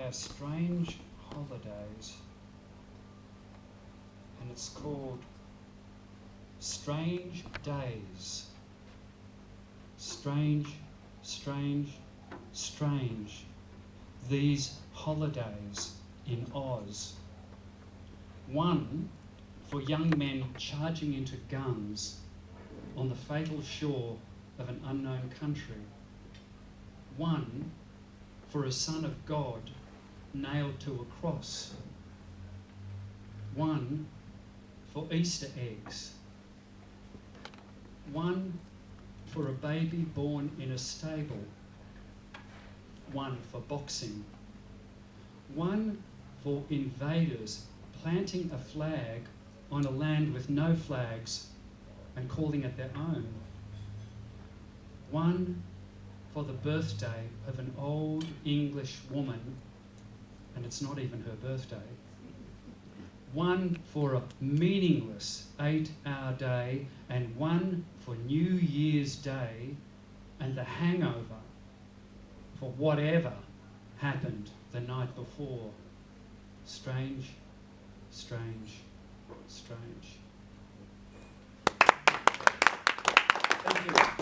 our strange holidays, and it's called Strange Days. Strange, strange, strange, these holidays in Oz. One for young men charging into guns on the fatal shore of an unknown country. One for a son of God nailed to a cross. One for Easter eggs. One for a baby born in a stable. One for boxing. One for invaders planting a flag on a land with no flags and calling it their own. One for the birthday of an old English woman, and it's not even her birthday. One for a meaningless 8-hour day, and one for New Year's Day and the hangover for whatever happened the night before. Strange, strange, strange.